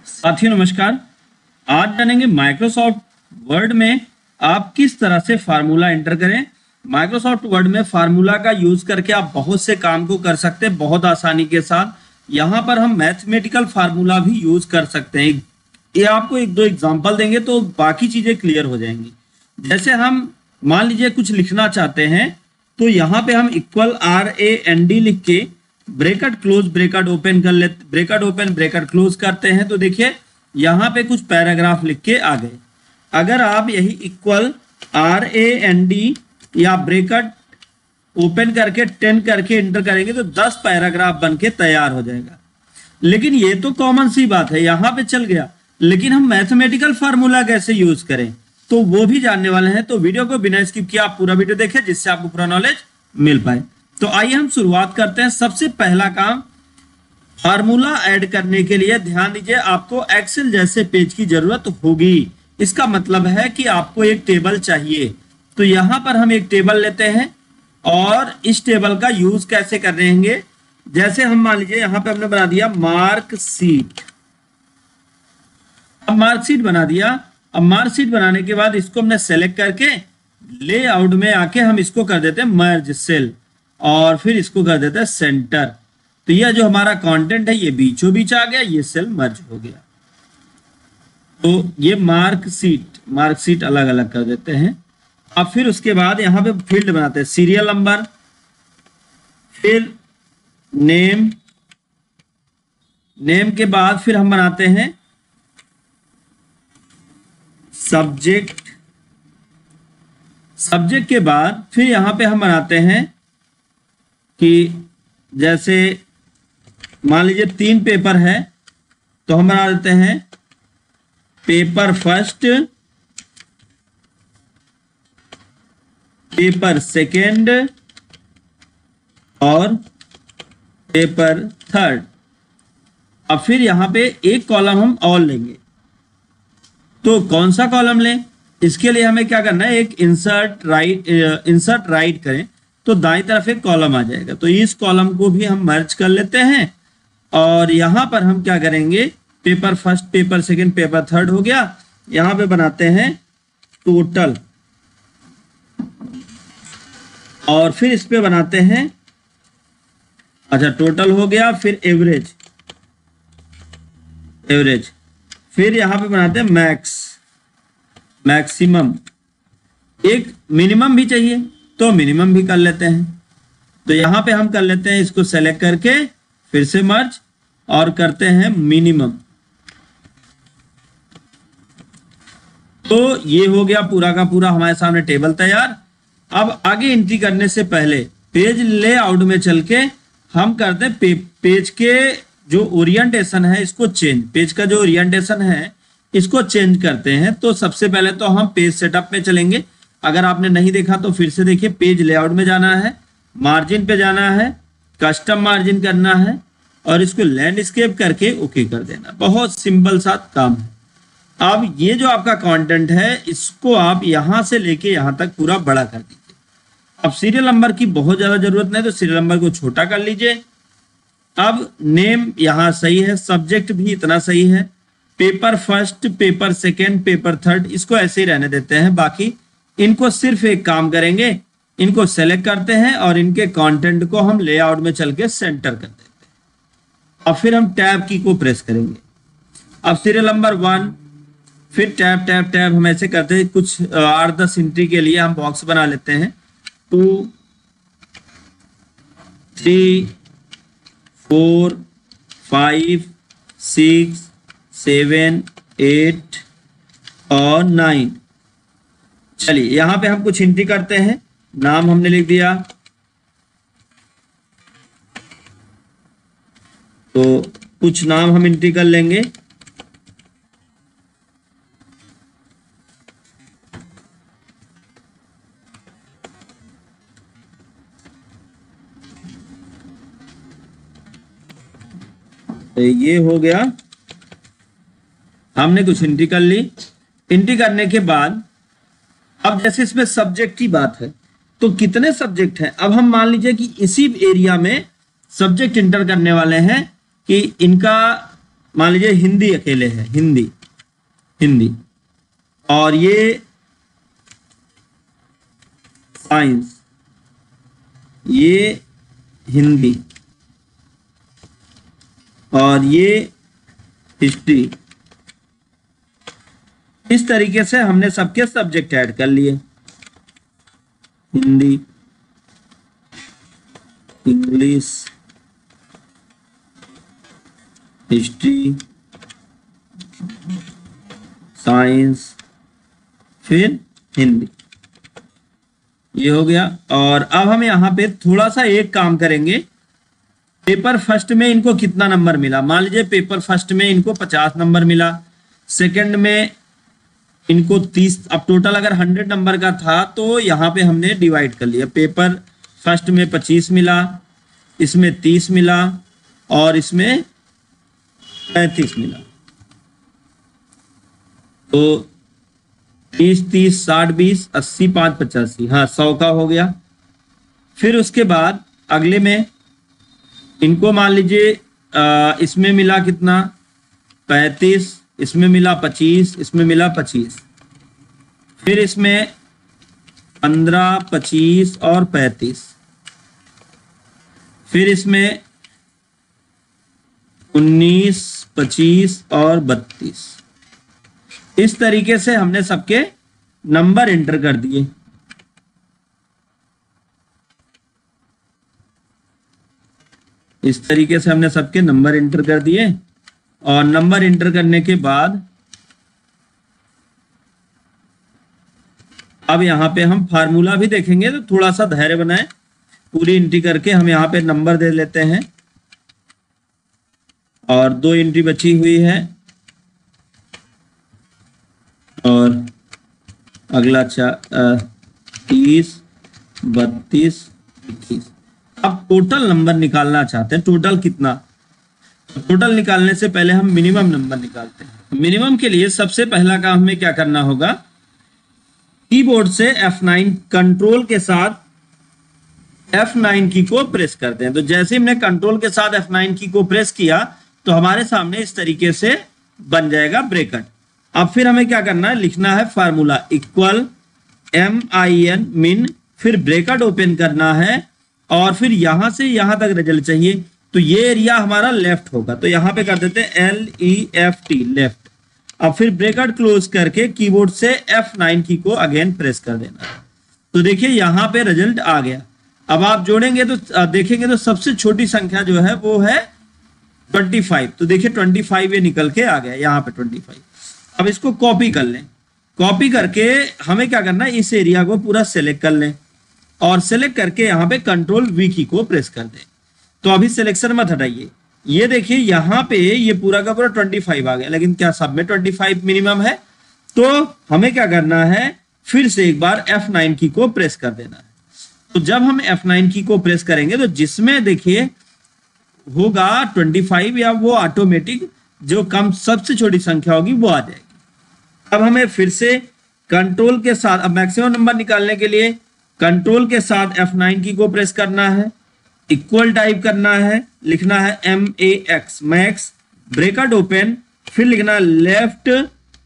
साथियों नमस्कार। आज जानेंगे माइक्रोसॉफ्ट वर्ड में आप किस तरह से फार्मूला एंटर करें। माइक्रोसॉफ्ट वर्ड में फार्मूला का यूज करके आप बहुत से काम को कर सकते हैं बहुत आसानी के साथ। यहाँ पर हम मैथमेटिकल फार्मूला भी यूज कर सकते हैं। ये आपको एक दो एग्जांपल देंगे तो बाकी चीजें क्लियर हो जाएंगी। जैसे हम मान लीजिए कुछ लिखना चाहते हैं तो यहाँ पे हम इक्वल RAND लिख के ब्रेकेट क्लोज ब्रेकेट ओपन कर लेते, ब्रेकेट ओपन ब्रेकेट क्लोज करते हैं तो देखिए यहाँ पे कुछ पैराग्राफ लिख के आ गए। अगर आप यही इक्वल RAND या ब्रेकेट ओपन करके 10 करके एंटर करेंगे तो 10 पैराग्राफ बन के तैयार हो जाएगा। लेकिन ये तो कॉमन सी बात है, यहाँ पे चल गया। लेकिन हम मैथमेटिकल फार्मूला कैसे यूज करें तो वो भी जानने वाले हैं। तो वीडियो को बिना स्किप किए आप पूरा वीडियो देखें जिससे आपको पूरा नॉलेज मिल पाए। तो आइए हम शुरुआत करते हैं। सबसे पहला काम फार्मूला ऐड करने के लिए ध्यान दीजिए, आपको एक्सेल जैसे पेज की जरूरत होगी। इसका मतलब है कि आपको एक टेबल चाहिए। तो यहां पर हम एक टेबल लेते हैं और इस टेबल का यूज कैसे कर रहे हैं। जैसे हम मान लीजिए यहां पे हमने बना दिया मार्कशीट। अब मार्कशीट बना दिया। अब मार्कशीट बनाने के बाद इसको हमने सेलेक्ट करके लेआउट में आके हम इसको कर देते हैं मर्ज सेल और फिर इसको कर देते हैं सेंटर। तो यह जो हमारा कंटेंट है ये बीचों बीच आ गया, ये सेल मर्ज हो गया। तो ये मार्कशीट अलग अलग कर देते हैं। अब फिर उसके बाद यहां पे फील्ड बनाते हैं सीरियल नंबर, फिर नेम के बाद फिर हम बनाते हैं सब्जेक्ट के बाद फिर यहां पे हम बनाते हैं कि जैसे मान लीजिए 3 पेपर है तो हम बना देते हैं पेपर फर्स्ट, पेपर सेकेंड और पेपर थर्ड। अब फिर यहां पे एक कॉलम हम और लेंगे। तो कौन सा कॉलम लें, इसके लिए हमें क्या करना है, एक इंसर्ट राइट करें तो दाईं तरफ एक कॉलम आ जाएगा। तो इस कॉलम को भी हम मर्ज कर लेते हैं और यहां पर हम क्या करेंगे, paper first, paper second, paper third हो गया। यहां पे बनाते हैं टोटल और फिर इस पे बनाते हैं, अच्छा टोटल हो गया, फिर एवरेज, फिर यहां पे बनाते हैं मैक्सिमम। एक मिनिमम भी चाहिए तो मिनिमम भी कर लेते हैं। तो यहां पे हम कर लेते हैं इसको सेलेक्ट करके फिर से मर्ज और करते हैं मिनिमम। तो ये हो गया पूरा का पूरा हमारे सामने टेबल तैयार। अब आगे एंट्री करने से पहले पेज लेआउट में चल के हम करते हैं पेज के जो ओरिएंटेशन है इसको चेंज, पेज का जो ओरिएंटेशन है इसको चेंज करते हैं। तो सबसे पहले तो हम पेज सेटअप में चलेंगे। अगर आपने नहीं देखा तो फिर से देखिए, पेज लेआउट में जाना है, मार्जिन पे जाना है, कस्टम मार्जिन करना है और इसको लैंडस्केप करके ओके कर देना। बहुत सिंपल सा काम है। अब ये जो आपका कंटेंट है इसको आप यहां से लेके यहां तक पूरा बड़ा कर दीजिए। अब सीरियल नंबर की बहुत ज्यादा जरूरत नहीं तो सीरियल नंबर को छोटा कर लीजिए। अब नेम यहां सही है, सब्जेक्ट भी इतना सही है, paper first, paper second, paper third इसको ऐसे ही रहने देते हैं। बाकी इनको सिर्फ एक काम करेंगे, इनको सेलेक्ट करते हैं और इनके कंटेंट को हम लेआउट में चल के सेंटर कर देते हैं। अब फिर हम टैब की को प्रेस करेंगे। अब सीरियल नंबर 1, फिर टैब हम ऐसे करते हैं। कुछ 8-10 एंट्री के लिए हम बॉक्स बना लेते हैं 2, 3, 4, 5, 6, 7, 8 और 9। चलिए यहां पे हम कुछ एंट्री करते हैं। नाम हमने लिख दिया तो कुछ नाम हम एंट्री कर लेंगे। तो ये हो गया, हमने कुछ एंट्री कर ली। एंट्री करने के बाद अब जैसे इसमें सब्जेक्ट की बात है तो कितने सब्जेक्ट हैं। अब हम मान लीजिए कि इसी एरिया में सब्जेक्ट इंटर करने वाले हैं कि इनका मान लीजिए हिंदी अकेले है, हिंदी हिंदी, और ये साइंस, ये हिंदी, और ये हिस्ट्री। इस तरीके से हमने सबके सब्जेक्ट ऐड कर लिए, हिंदी, इंग्लिश, हिस्ट्री, साइंस, फिर हिंदी, ये हो गया। और अब हम यहाँ पे थोड़ा सा एक काम करेंगे, पेपर फर्स्ट में इनको कितना नंबर मिला। मान लीजिए पेपर फर्स्ट में इनको 50 नंबर मिला, सेकंड में इनको 30। अब टोटल अगर 100 नंबर का था तो यहाँ पे हमने डिवाइड कर लिया, पेपर फर्स्ट में 25 मिला, इसमें 30 मिला, और इसमें 35 मिला। तो 30 30 60 20 80 5 85, हाँ 100 का हो गया। फिर उसके बाद अगले में इनको मान लीजिए इसमें मिला कितना 35, इसमें मिला 25, इसमें मिला 25, फिर इसमें 15 25 और 35, फिर इसमें 19 25 और 32। इस तरीके से हमने सबके नंबर एंटर कर दिए। इस तरीके से हमने सबके नंबर एंटर कर दिए, और नंबर एंटर करने के बाद अब यहाँ पे हम फार्मूला भी देखेंगे, तो थोड़ा सा धैर्य बनाएं। पूरी एंट्री करके हम यहाँ पे नंबर दे लेते हैं, और 2 एंट्री बची हुई है, और अगला 30 32 21। अब टोटल नंबर निकालना चाहते हैं, टोटल कितना। टोटल निकालने से पहले हम मिनिमम नंबर निकालते हैं। मिनिमम के लिए सबसे पहला काम हमें क्या करना होगा, कीबोर्ड से F9 कंट्रोल के साथ F9 की को प्रेस करते हैं। तो जैसे हमने कंट्रोल के साथ F9 की को प्रेस किया तो हमारे सामने इस तरीके से बन जाएगा ब्रैकेट। अब फिर हमें क्या करना है, लिखना है फार्मूला इक्वल MIN मिन, फिर ब्रैकेट ओपन करना है, और फिर यहां से यहां तक रिजल्ट चाहिए। तो ये एरिया हमारा लेफ्ट होगा, तो यहां पे कर देते हैं LEFT लेफ्ट। अब फिर ब्रैकेट क्लोज करके कीबोर्ड से F9 की को अगेन प्रेस कर देना। तो देखिए यहां पे रिजल्ट आ गया। अब आप जोड़ेंगे तो देखेंगे तो सबसे छोटी संख्या जो है वो है 25। तो देखिए 25 ये निकल के आ गया यहाँ पे 25। अब इसको कॉपी कर लें। कॉपी करके हमें क्या करना है, इस एरिया को पूरा सेलेक्ट कर लें, और सेलेक्ट करके यहाँ पे कंट्रोल V की को प्रेस कर दें। तो अभी सिलेक्शन मत हटाइए, ये देखिए यहाँ पे ये पूरा का पूरा 25 आ गया, लेकिन क्या सब में 25 मिनिमम है। तो हमें क्या करना है, फिर से एक बार F9 की को प्रेस कर देना है। तो जब हम F9 की को प्रेस करेंगे तो जिसमें देखिए होगा 25, या वो ऑटोमेटिक जो कम सबसे छोटी संख्या होगी वो आ जाएगी। अब हमें फिर से कंट्रोल के साथ, अब मैक्सिमम नंबर निकालने के लिए कंट्रोल के साथ F9 की को प्रेस करना है, इक्वल टाइप करना है, लिखना है MAX मैक्स, ब्रैकेट ओपन, फिर लिखना लेफ्ट,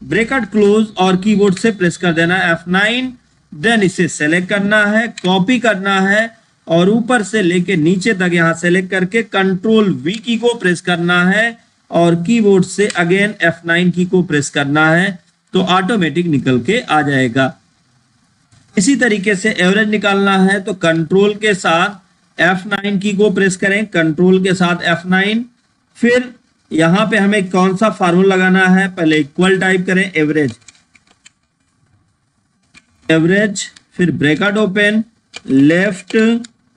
ब्रैकेट क्लोज, और कीबोर्ड से प्रेस कर देना है F9। देन इसे सेलेक्ट करना है, कॉपी करना है, और ऊपर से लेके नीचे तक यहां सेलेक्ट करके कंट्रोल V की को प्रेस करना है, और कीबोर्ड से अगेन F9 की को प्रेस करना है, तो ऑटोमेटिक निकल के आ जाएगा। इसी तरीके से एवरेज निकालना है तो कंट्रोल के साथ F9 की को प्रेस करें, कंट्रोल के साथ F9। फिर यहां पे हमें कौन सा फार्मूला लगाना है, पहले इक्वल टाइप करें एवरेज, एवरेज, फिर bracket open, left,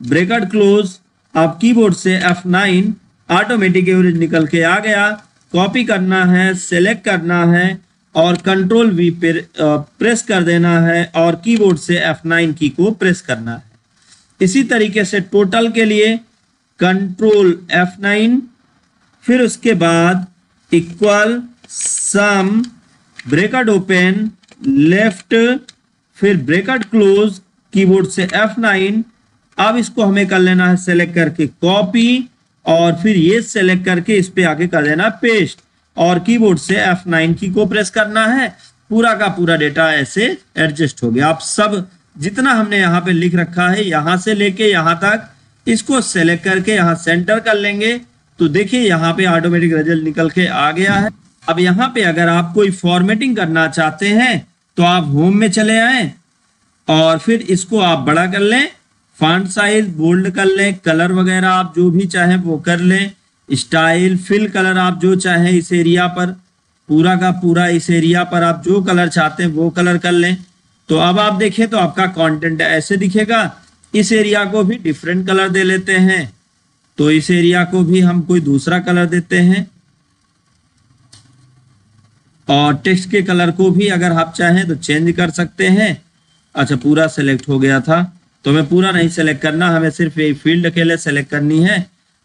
bracket close. आप कीबोर्ड से F9, ऑटोमेटिक एवरेज निकल के आ गया। कॉपी करना है, सेलेक्ट करना है, और कंट्रोल V पे प्रेस कर देना है, और कीबोर्ड से F9 की को प्रेस करना है। इसी तरीके से टोटल के लिए कंट्रोल F9, फिर उसके बाद इक्वल सम, ब्रैकेट ओपन, लेफ्ट, फिर ब्रैकेट क्लोज, कीबोर्ड से F9। अब इसको हमें कर लेना है सेलेक्ट करके कॉपी, और फिर ये सेलेक्ट करके इस पे आगे कर देना पेस्ट। और कीबोर्ड से F9 की को प्रेस करना है। पूरा का पूरा डेटा ऐसे एडजस्ट हो गया। आप सब जितना हमने यहाँ पे लिख रखा है यहाँ से लेके यहाँ तक इसको सेलेक्ट करके यहाँ सेंटर कर लेंगे तो देखिए यहाँ पे ऑटोमेटिक रिजल्ट निकल के आ गया है। अब यहाँ पे अगर आप कोई फॉर्मेटिंग करना चाहते हैं तो आप होम में चले आए और फिर इसको आप बड़ा कर लें, फॉन्ट साइज बोल्ड कर लें, कलर वगैरह आप जो भी चाहें वो कर लें, स्टाइल फिल कलर आप जो चाहें इस एरिया पर, पूरा का पूरा इस एरिया पर आप जो कलर चाहते हैं वो कलर कर लें। तो अब आप देखें तो आपका कंटेंट ऐसे दिखेगा। इस एरिया को भी डिफरेंट कलर दे लेते हैं, तो इस एरिया को भी हम कोई दूसरा कलर देते हैं और टेक्स्ट के कलर को भी अगर आप चाहें तो चेंज कर सकते हैं। अच्छा पूरा सेलेक्ट हो गया था तो हमें पूरा नहीं सेलेक्ट करना, हमें सिर्फ ये फील्ड के लिए सेलेक्ट करनी है।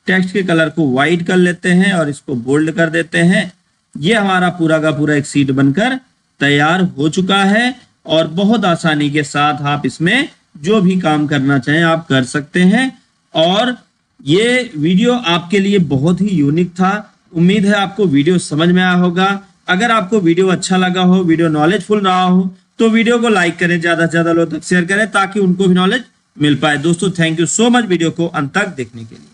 टेक्स्ट के कलर को वाइट कर लेते हैं और इसको बोल्ड कर देते हैं। ये हमारा पूरा का पूरा एक शीट बनकर तैयार हो चुका है और बहुत आसानी के साथ आप इसमें जो भी काम करना चाहें आप कर सकते हैं। और ये वीडियो आपके लिए बहुत ही यूनिक था। उम्मीद है आपको वीडियो समझ में आया होगा। अगर आपको वीडियो अच्छा लगा हो, वीडियो नॉलेजफुल रहा हो तो वीडियो को लाइक करें, ज्यादा से ज्यादा लोग तक शेयर करें ताकि उनको भी नॉलेज मिल पाए। दोस्तों thank you so much video को अंत तक देखने के लिए।